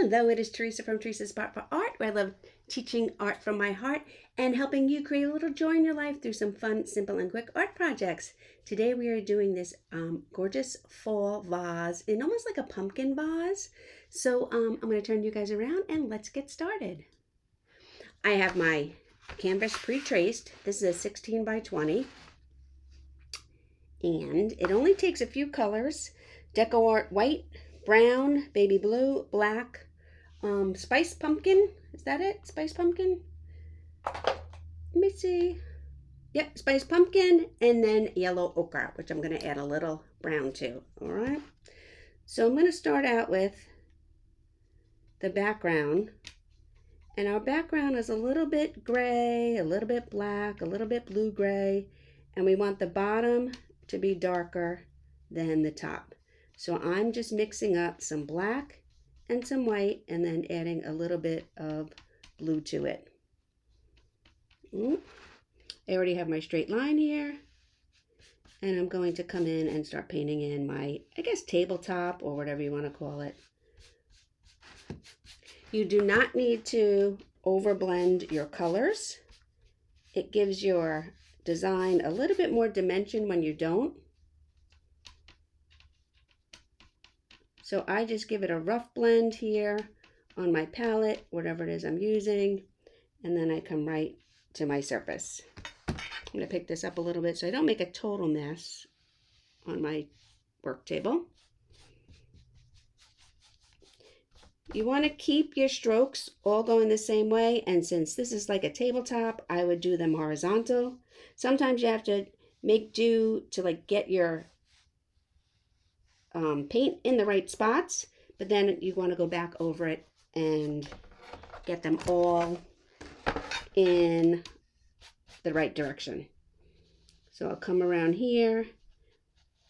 Hello, it is Teresa from Teresa's Spot for Art, where I love teaching art from my heart and helping you create a little joy in your life through some fun, simple, and quick art projects. Today we are doing this gorgeous fall vase in almost like a pumpkin vase. So I'm going to turn you guys around and let's get started. I have my canvas pre-traced. This is a 16 by 20. And it only takes a few colors. Deco Art white, brown, baby blue, black, spice pumpkin. Is that it? Spice pumpkin? Let me see. Yep, spice pumpkin, and then yellow ochre, which I'm going to add a little brown to. All right. So I'm going to start out with the background. And our background is a little bit gray, a little bit black, a little bit blue-gray. And we want the bottom to be darker than the top. So I'm just mixing up some black and some white and then adding a little bit of blue to it. I already have my straight line here, and I'm going to come in and start painting in my, I guess, tabletop or whatever you want to call it. You do not need to overblend your colors. It gives your design a little bit more dimension when you don't. So I just give it a rough blend here on my palette, whatever it is I'm using, and then I come right to my surface. I'm going to pick this up a little bit so I don't make a total mess on my work table. You want to keep your strokes all going the same way, and since this is like a tabletop, I would do them horizontal. Sometimes you have to make do to like get your paint in the right spots, but then you want to go back over it and get them all in the right direction. So I'll come around here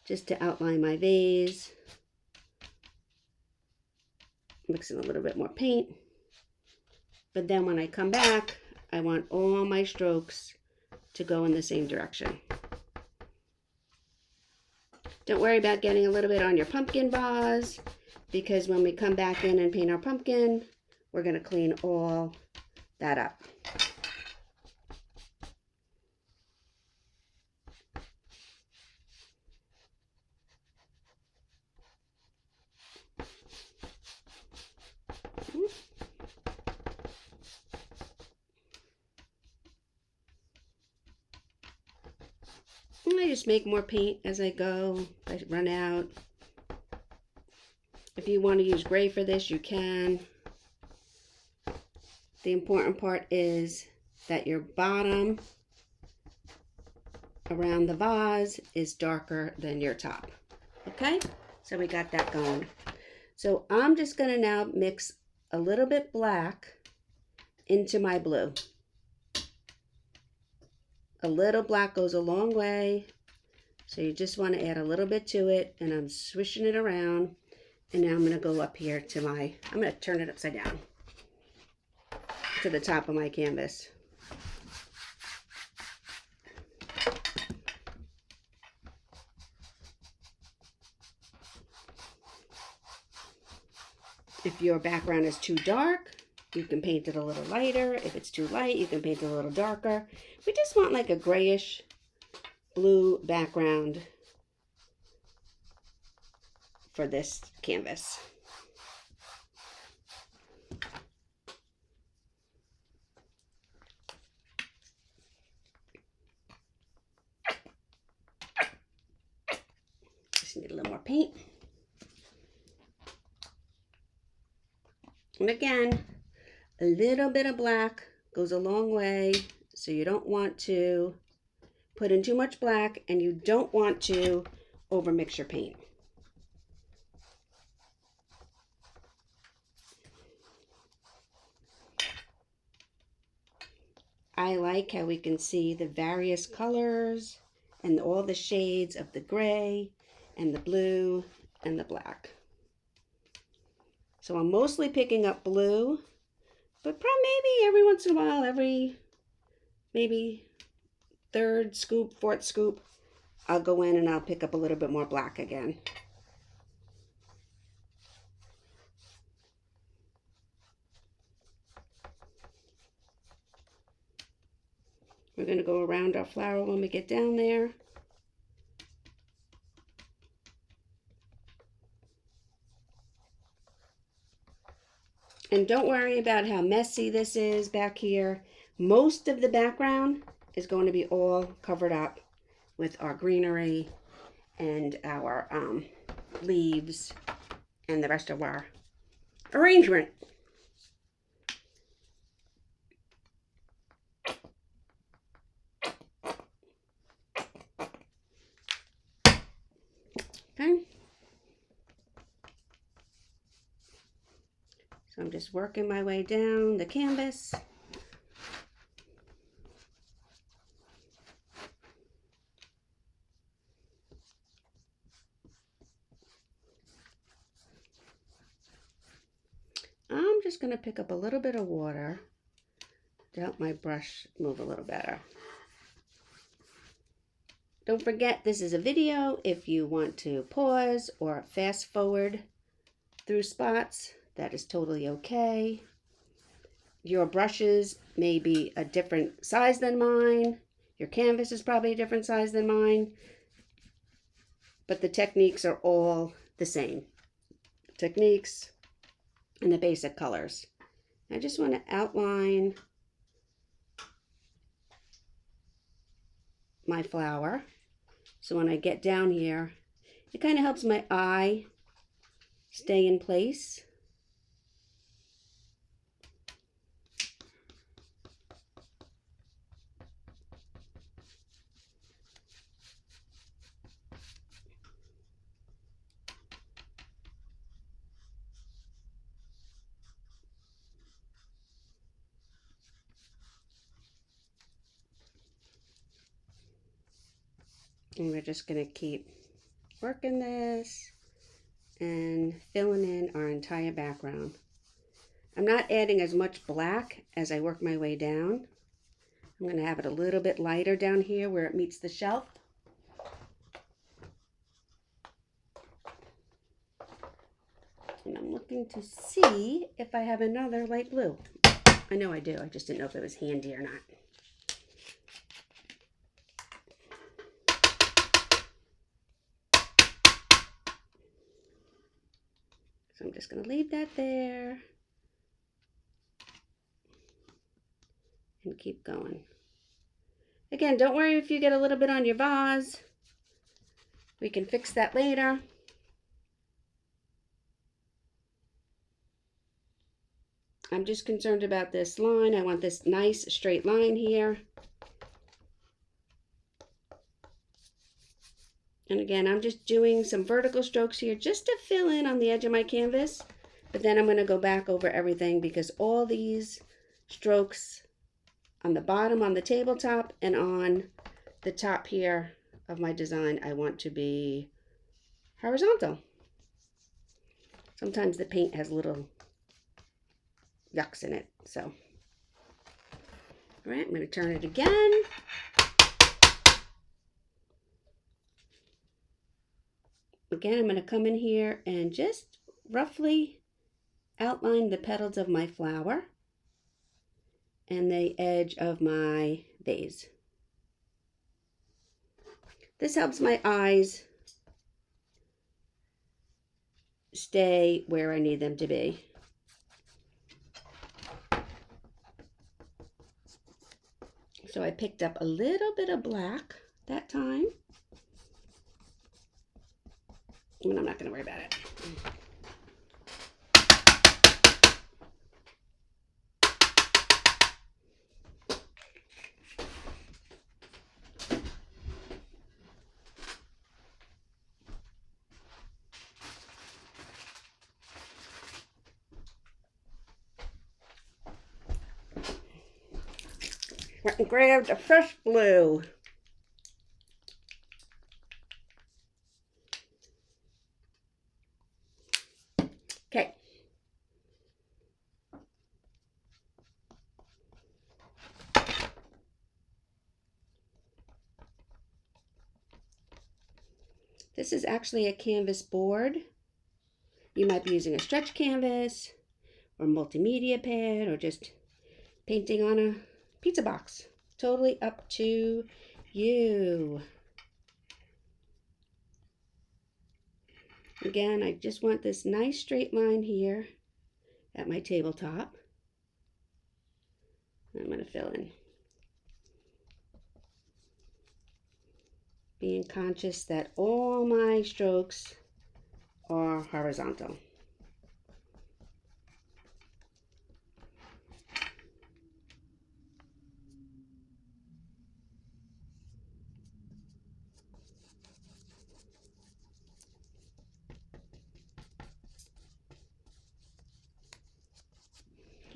just to outline my vase, mixing a little bit more paint, but then when I come back, I want all my strokes to go in the same direction. Don't worry about getting a little bit on your pumpkin vase, because when we come back in and paint our pumpkin, we're going to clean all that up. And I just make more paint as I go. I run out. If you want to use gray for this, you can. The important part is that your bottom around the vase is darker than your top. Okay? So we got that going. So I'm just going to now mix a little bit black into my blue. A little black goes a long way, so you just want to add a little bit to it, and I'm swishing it around, and now I'm going to go up here to my, I'm going to turn it upside down to the top of my canvas. If your background is too dark, you can paint it a little lighter. If it's too light, you can paint it a little darker. We just want like a grayish blue background for this canvas. Just need a little more paint. And again, a little bit of black goes a long way, so you don't want to put in too much black, and you don't want to overmix your paint. I like how we can see the various colors and all the shades of the gray and the blue and the black. So I'm mostly picking up blue, but maybe every once in a while, every maybe third scoop, fourth scoop, I'll go in and I'll pick up a little bit more black again. We're going to go around our flower when we get down there. And don't worry about how messy this is back here. Most of the background is going to be all covered up with our greenery and our leaves and the rest of our arrangement. Okay. So I'm just working my way down the canvas. I'm just going to pick up a little bit of water to help my brush move a little better. Don't forget, this is a video. If you want to pause or fast forward through spots, that is totally okay. Your brushes may be a different size than mine. Your canvas is probably a different size than mine. But the techniques are all the same. Techniques and the basic colors. I just want to outline my flower. So when I get down here, it kind of helps my eye stay in place. And we're just going to keep working this and filling in our entire background. I'm not adding as much black as I work my way down. I'm going to have it a little bit lighter down here where it meets the shelf. And I'm looking to see if I have another light blue. I know I do. I just didn't know if it was handy or not. So I'm just going to leave that there and keep going. Again, don't worry if you get a little bit on your vase. We can fix that later. I'm just concerned about this line. I want this nice straight line here. And again, I'm just doing some vertical strokes here just to fill in on the edge of my canvas. But then I'm going to go back over everything because all these strokes on the bottom, on the tabletop, and on the top here of my design, I want to be horizontal. Sometimes the paint has little yucks in it. So, all right, I'm going to turn it again. Again, I'm going to come in here and just roughly outline the petals of my flower and the edge of my vase. This helps my eyes stay where I need them to be. So I picked up a little bit of black that time. And I'm not going to worry about it. Went and grabbed a fresh blue. Okay. This is actually a canvas board. You might be using a stretch canvas or multimedia pad or just painting on a pizza box. Totally up to you. Again, I just want this nice straight line here at my tabletop. I'm going to fill in. Being conscious that all my strokes are horizontal.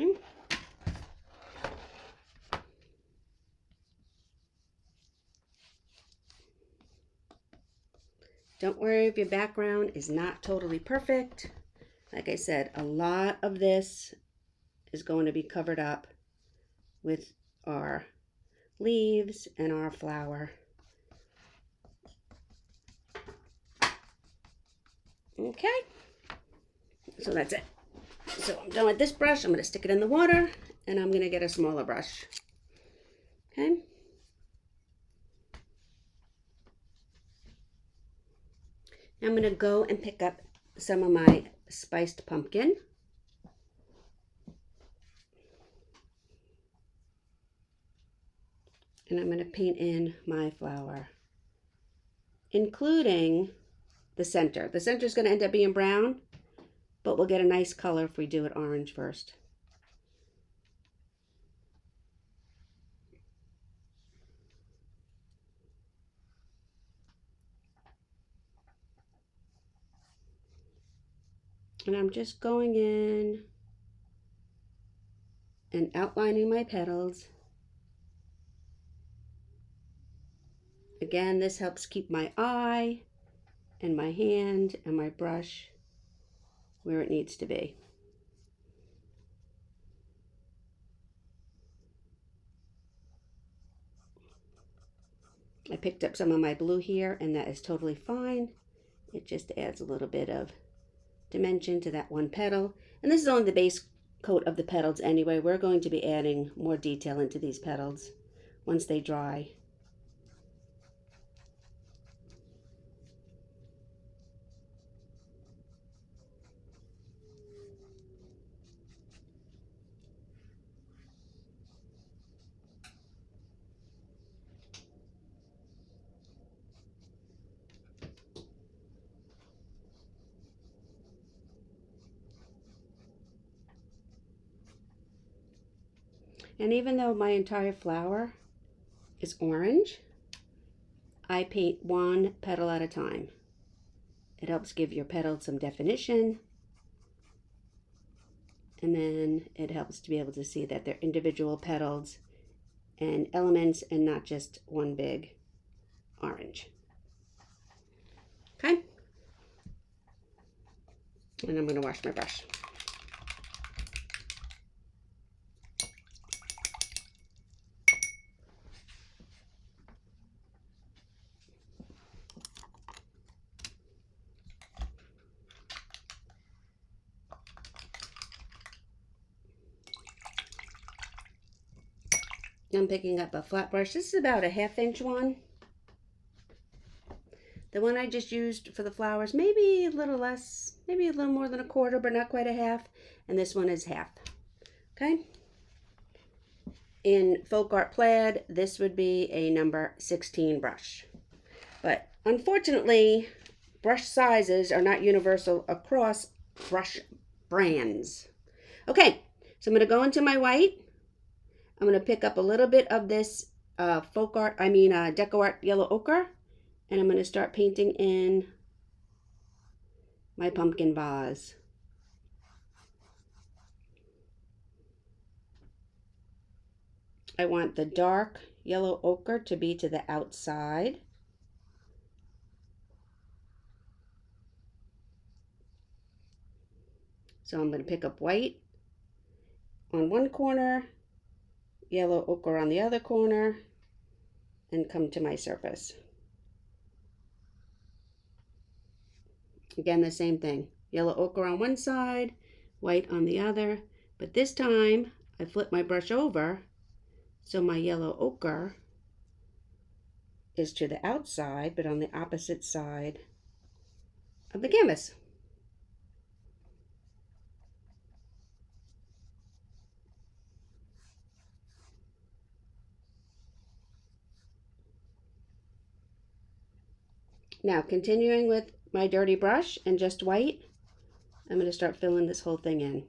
Okay. Don't worry if your background is not totally perfect. Like I said, a lot of this is going to be covered up with our leaves and our flower. Okay, so that's it. So I'm done with this brush. I'm going to stick it in the water and I'm going to get a smaller brush. Okay. Now I'm going to go and pick up some of my spiced pumpkin. And I'm going to paint in my flower, including the center. The center is going to end up being brown, but we'll get a nice color if we do it orange first. And I'm just going in and outlining my petals. Again, this helps keep my eye and my hand and my brush where it needs to be. I picked up some of my blue here, and that is totally fine. It just adds a little bit of dimension to that one petal. And this is only the base coat of the petals anyway. We're going to be adding more detail into these petals once they dry. And even though my entire flower is orange, I paint one petal at a time. It helps give your petals some definition, and then it helps to be able to see that they're individual petals and elements and not just one big orange. Okay? And I'm going to wash my brush. I'm picking up a flat brush. This is about a 1/2 inch one. The one I just used for the flowers, maybe a little less, maybe a little more than 1/4, but not quite a 1/2. And this one is 1/2. Okay? In Folk Art Plaid, this would be a number 16 brush. But unfortunately, brush sizes are not universal across brush brands. Okay, so I'm going to go into my white. I'm going to pick up a little bit of this Deco Art Yellow Ochre, and I'm going to start painting in my pumpkin vase. I want the dark yellow ochre to be to the outside. So I'm going to pick up white on one corner, yellow ochre on the other corner, and come to my surface. Again, the same thing. Yellow ochre on one side, white on the other. But this time, I flip my brush over So my yellow ochre is to the outside, but on the opposite side of the canvas. Now, continuing with my dirty brush and just white, I'm going to start filling this whole thing in.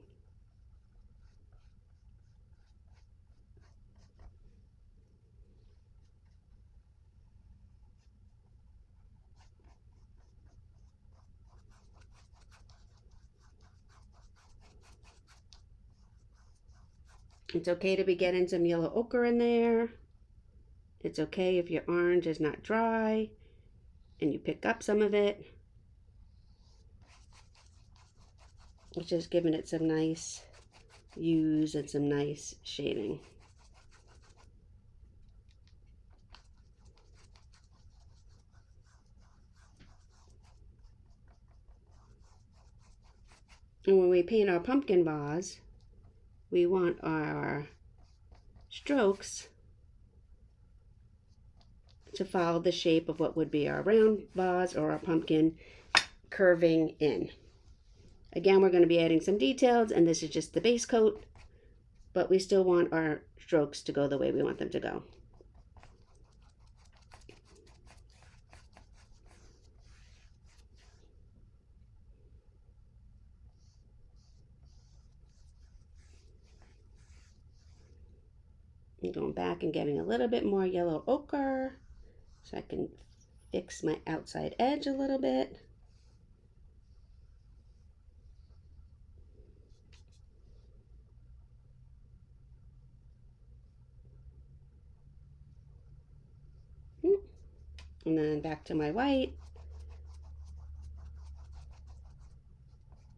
It's okay to be getting some yellow ochre in there. It's okay if your orange is not dry and you pick up some of it. It's just giving it some nice hues and some nice shading. And when we paint our pumpkin vase, we want our strokes to follow the shape of what would be our round vase or our pumpkin, curving in. Again, we're going to be adding some details, and this is just the base coat, but we still want our strokes to go the way we want them to go. I'm going back and getting a little bit more yellow ochre so I can fix my outside edge a little bit. And then back to my white.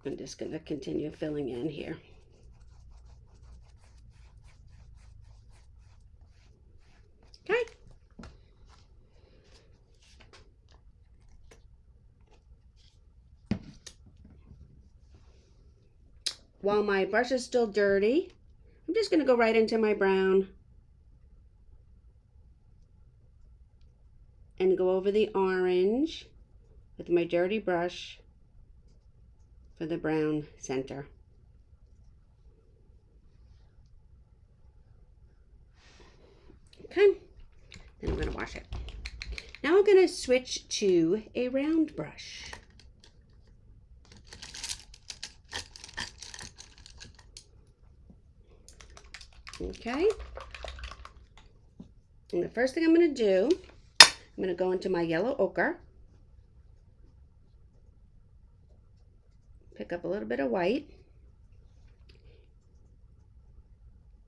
I'm just going to continue filling in here. Okay. While my brush is still dirty, I'm just going to go right into my brown and go over the orange with my dirty brush for the brown center. Okay, then I'm going to wash it. Now I'm going to switch to a round brush. Okay, and the first thing I'm going to do, I'm going to go into my yellow ochre, pick up a little bit of white,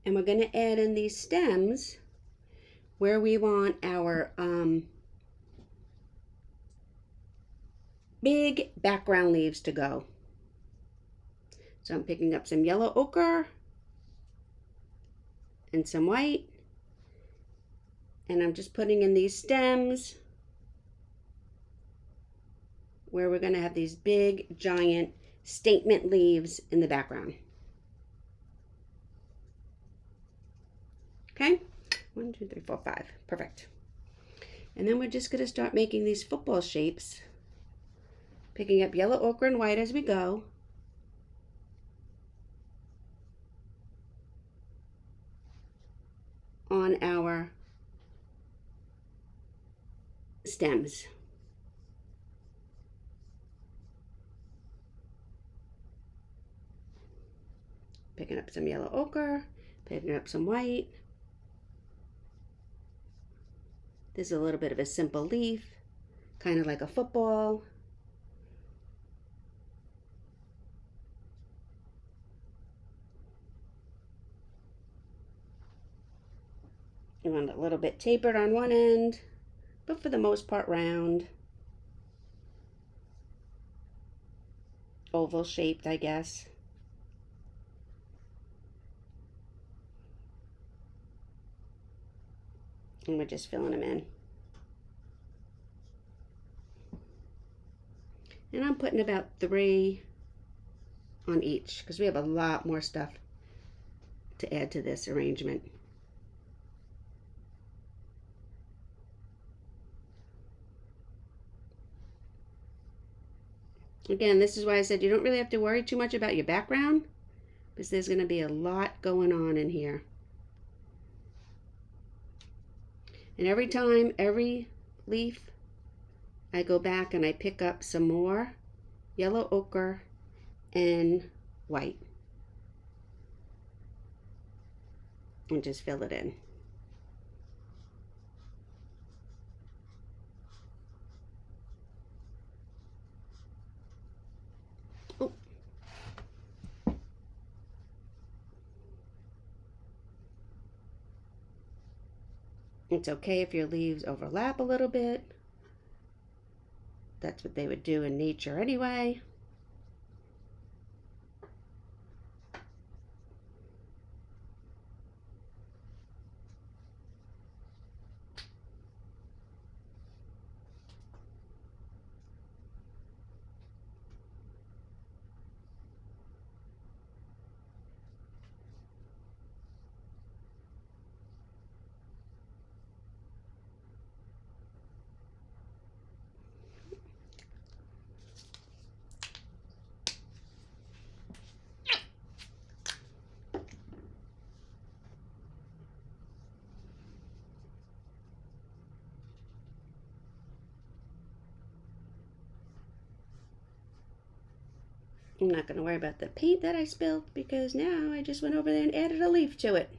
and we're going to add in these stems where we want our big background leaves to go. So I'm picking up some yellow ochre and some white, and I'm just putting in these stems where we're going to have these big giant statement leaves in the background. Okay, 1, 2, 3, 4, 5, perfect. And then we're just going to start making these football shapes, picking up yellow ochre and white as we go. On our stems. Picking up some yellow ochre, picking up some white. This is a little bit of a simple leaf, kind of like a football. You want it a little bit tapered on one end, but for the most part round. Oval shaped, I guess. And we're just filling them in. And I'm putting about 3 on each because we have a lot more stuff to add to this arrangement. Again, this is why I said you don't really have to worry too much about your background, because there's going to be a lot going on in here. And every time, every leaf, I go back and I pick up some more yellow ochre and white and just fill it in. Oh. It's okay if your leaves overlap a little bit. That's what they would do in nature anyway. I'm not going to worry about the paint that I spilled because now I just went over there and added a leaf to it.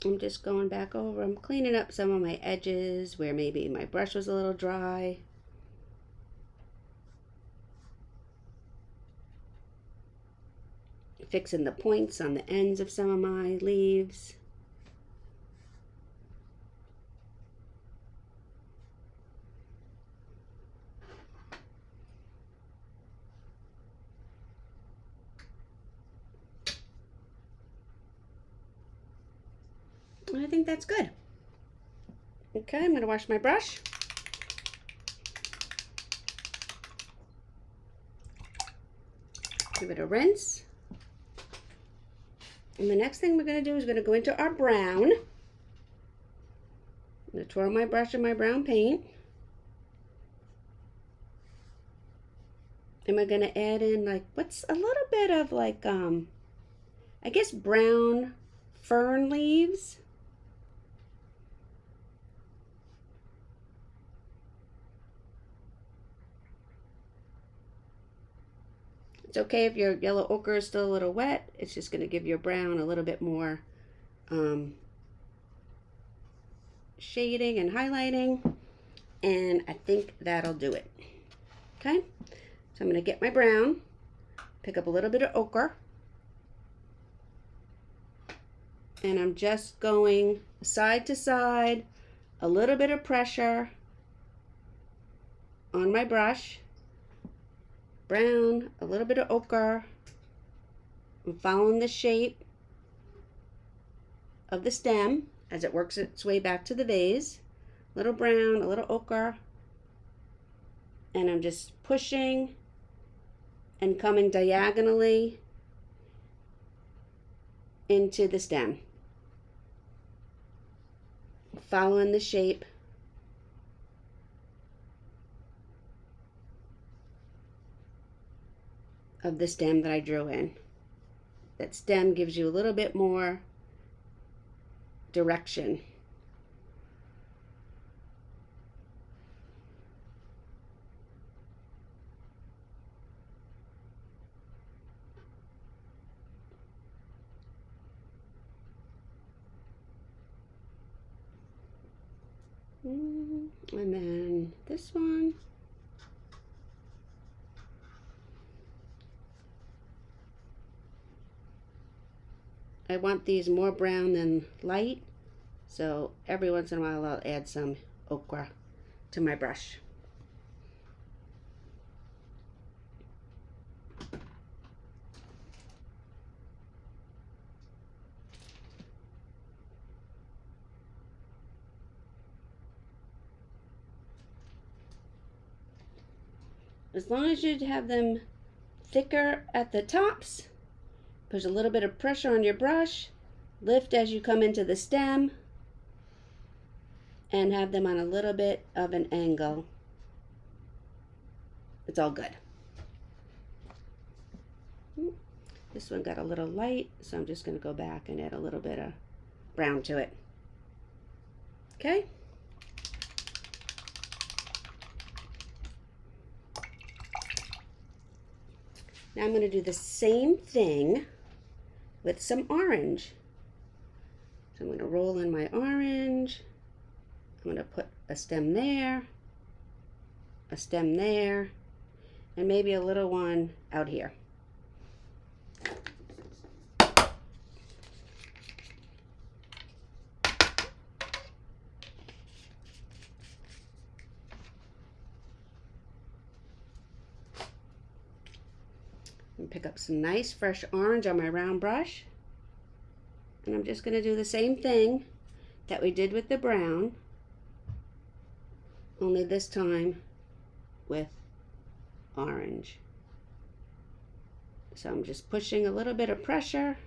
I'm just going back over, I'm cleaning up some of my edges where maybe my brush was a little dry. Fixing the points on the ends of some of my leaves. And I think that's good. Okay, I'm going to wash my brush. Give it a rinse. And the next thing we're going to do is going to go into our brown. I'm going to twirl my brush in my brown paint. And we're going to add in like, what's a little bit of like, I guess brown fern leaves. It's okay if your yellow ochre is still a little wet. It's just going to give your brown a little bit more shading and highlighting. And I think that'll do it. Okay, so I'm going to get my brown, pick up a little bit of ochre, and I'm just going side to side, a little bit of pressure on my brush. Brown, a little bit of ochre. I'm following the shape of the stem as it works its way back to the vase. A little brown, a little ochre. And I'm just pushing and coming diagonally into the stem. Following the shape of the stem that I drew in. That stem gives you a little bit more direction. And then this one. I want these more brown than light, so every once in a while I'll add some ochre to my brush. As long as you have them thicker at the tops, put a little bit of pressure on your brush, lift as you come into the stem, and have them on a little bit of an angle. It's all good. This one got a little light, so I'm just going to go back and add a little bit of brown to it. Okay? Now I'm going to do the same thing with some orange. So I'm going to roll in my orange. I'm going to put a stem there, a stem there, and maybe a little one out here. And pick up some nice fresh orange on my round brush. And I'm just going to do the same thing that we did with the brown, only this time with orange. So I'm just pushing a little bit of pressure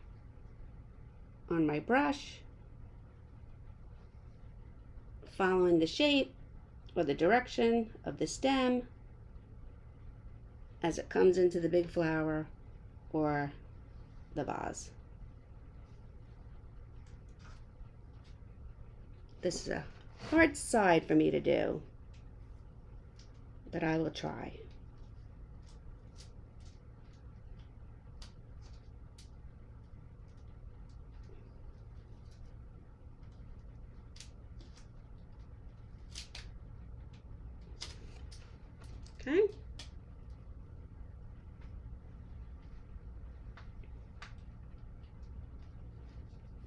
on my brush, following the shape or the direction of the stem as it comes into the big flower or the vase. This is a hard side for me to do, but I will try. Okay.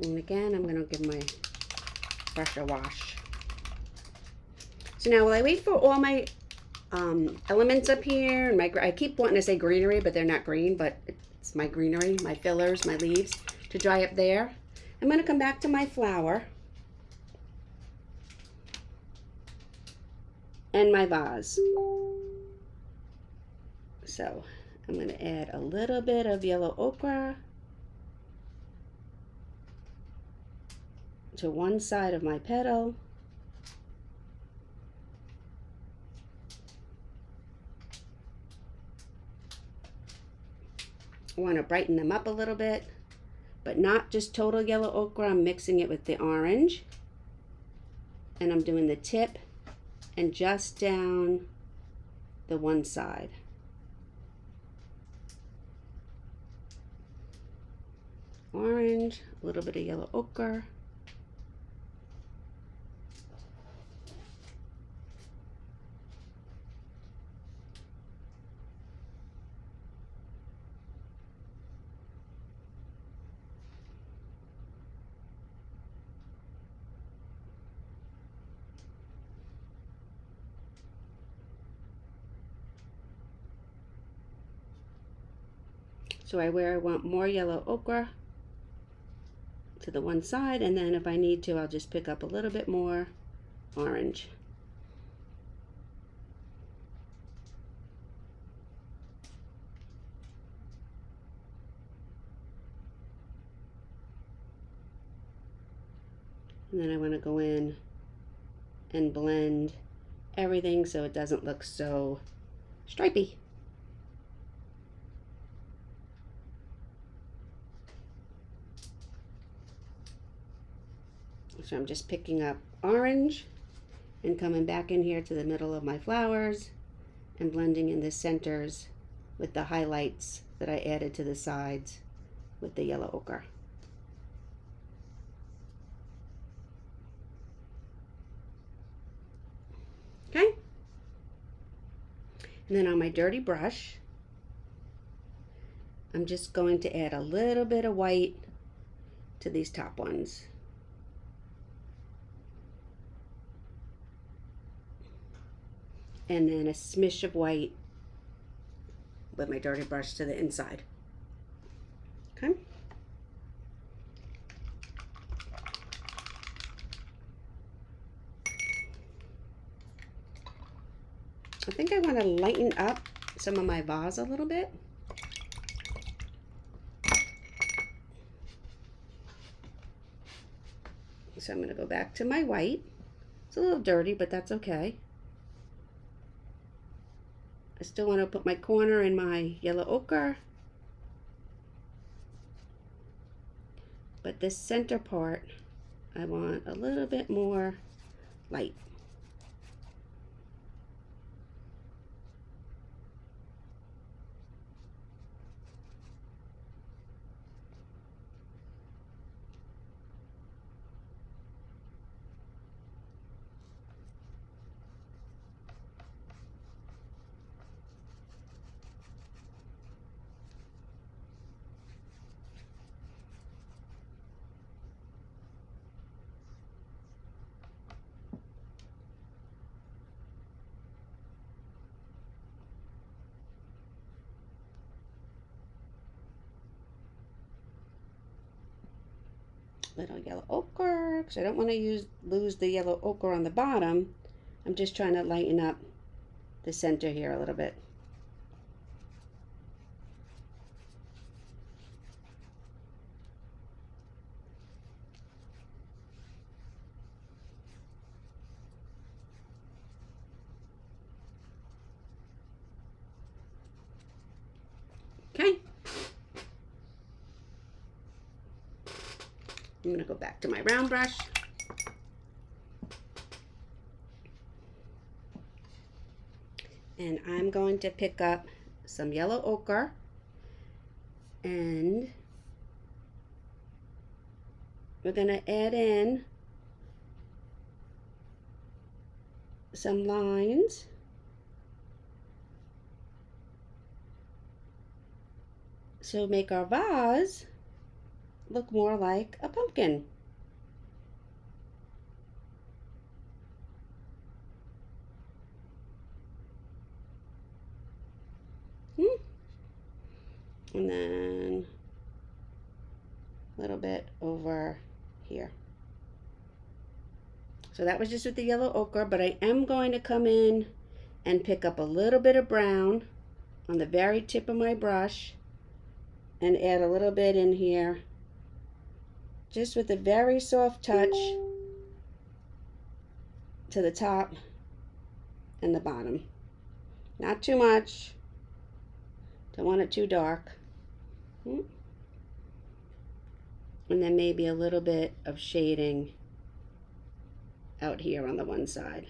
And again, I'm going to give my brush a wash. So now while I wait for all my elements up here, and I keep wanting to say greenery, but they're not green, but it's my greenery, my fillers, my leaves, to dry up there, I'm going to come back to my flower and my vase. So I'm going to add a little bit of yellow ochre to one side of my petal. I want to brighten them up a little bit, but not just total yellow ochre. I'm mixing it with the orange, and I'm doing the tip and just down the one side. Orange, a little bit of yellow ochre. So where I want more yellow ochre to the one side, and then if I need to, I'll just pick up a little bit more orange. And then I want to go in and blend everything so it doesn't look so stripy. So I'm just picking up orange and coming back in here to the middle of my flowers and blending in the centers with the highlights that I added to the sides with the yellow ochre. Okay? And then on my dirty brush, I'm just going to add a little bit of white to these top ones. And then a smish of white with my dirty brush to the inside. Okay? I think I want to lighten up some of my vase a little bit. So I'm going to go back to my white. It's a little dirty, but that's okay. I still want to put my corner in my yellow ochre. But this center part, I want a little bit more light. Little yellow ochre, because I don't want to lose the yellow ochre on the bottom. I'm just trying to lighten up the center here a little bit. Okay. I'm going to go back to my round brush. And I'm going to pick up some yellow ochre and we're going to add in some lines. So make our vase look more like a pumpkin. And then a little bit over here. So that was just with the yellow ochre, but I am going to come in and pick up a little bit of brown on the very tip of my brush and add a little bit in here, just with a very soft touch to the top and the bottom. Not too much. Don't want it too dark. And then maybe a little bit of shading out here on the one side.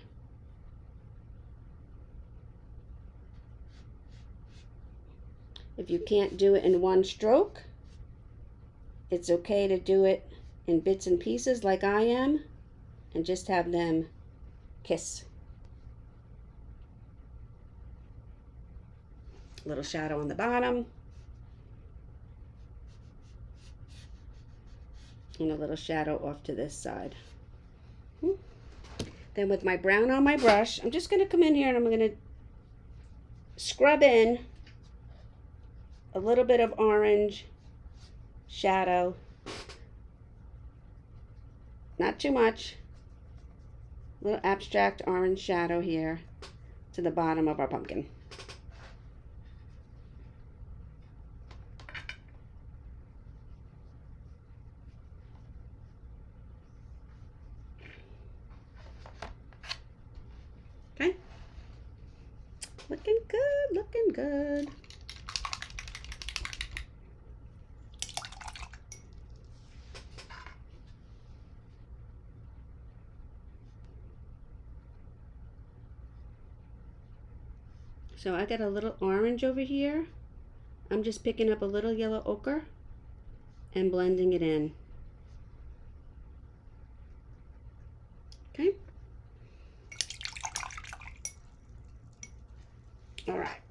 If you can't do it in one stroke, it's okay to do it in bits and pieces like I am and just have them kiss. A little shadow on the bottom. And a little shadow off to this side. Then with my brown on my brush, I'm just going to come in here and I'm going to scrub in a little bit of orange shadow. Not too much. A little abstract orange shadow here to the bottom of our pumpkin. Okay. Looking good, looking good. So I got a little orange over here. I'm just picking up a little yellow ochre and blending it in. Okay. All right.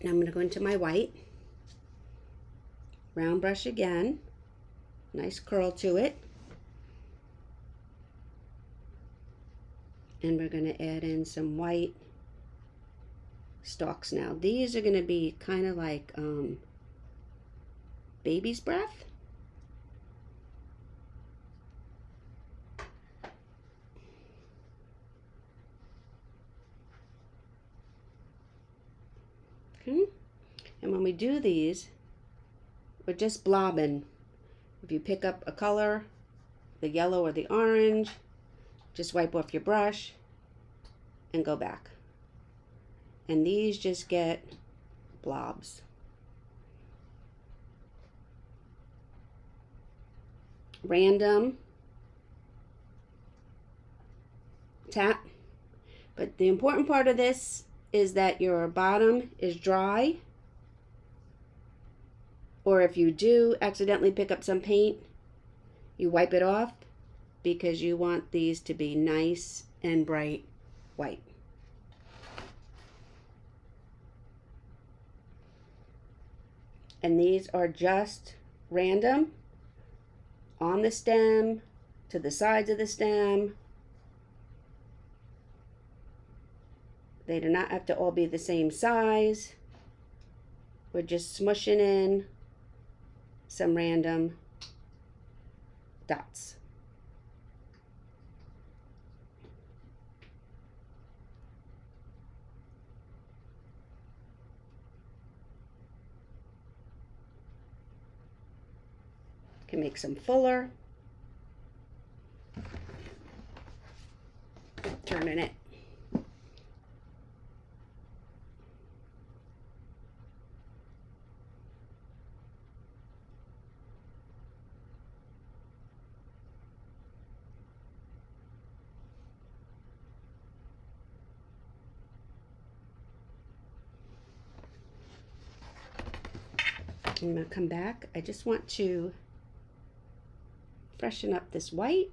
Now I'm going to go into my white. Round brush again. Nice curl to it. And we're going to add in some white stalks now. These are going to be kind of like baby's breath. Okay. And when we do these, we're just blobbing. If you pick up a color, the yellow or the orange, just wipe off your brush and go back. And these just get blobs. Random tap. But the important part of this is that your bottom is dry, or if you do accidentally pick up some paint, you wipe it off, because you want these to be nice and bright white. And these are just random on the stem, to the sides of the stem. They do not have to all be the same size. We're just smushing in some random dots. Can make some fuller. Turning it. I'm going to come back. I just want to freshen up this white.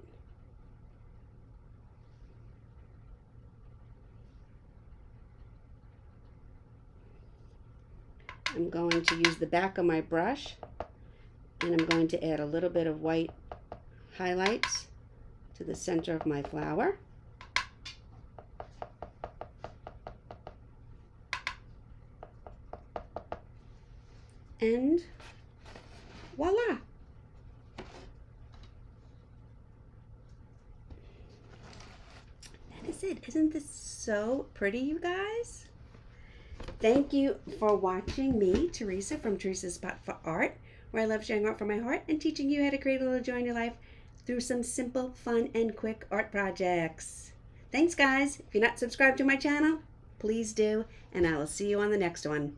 I'm going to use the back of my brush, and I'm going to add a little bit of white highlights to the center of my flower. And voila! That is it. Isn't this so pretty, you guys? Thank you for watching me, Teresa, from Teresa's Spot for Art, where I love sharing art from my heart and teaching you how to create a little joy in your life through some simple, fun, and quick art projects. Thanks, guys. If you're not subscribed to my channel, please do, and I will see you on the next one.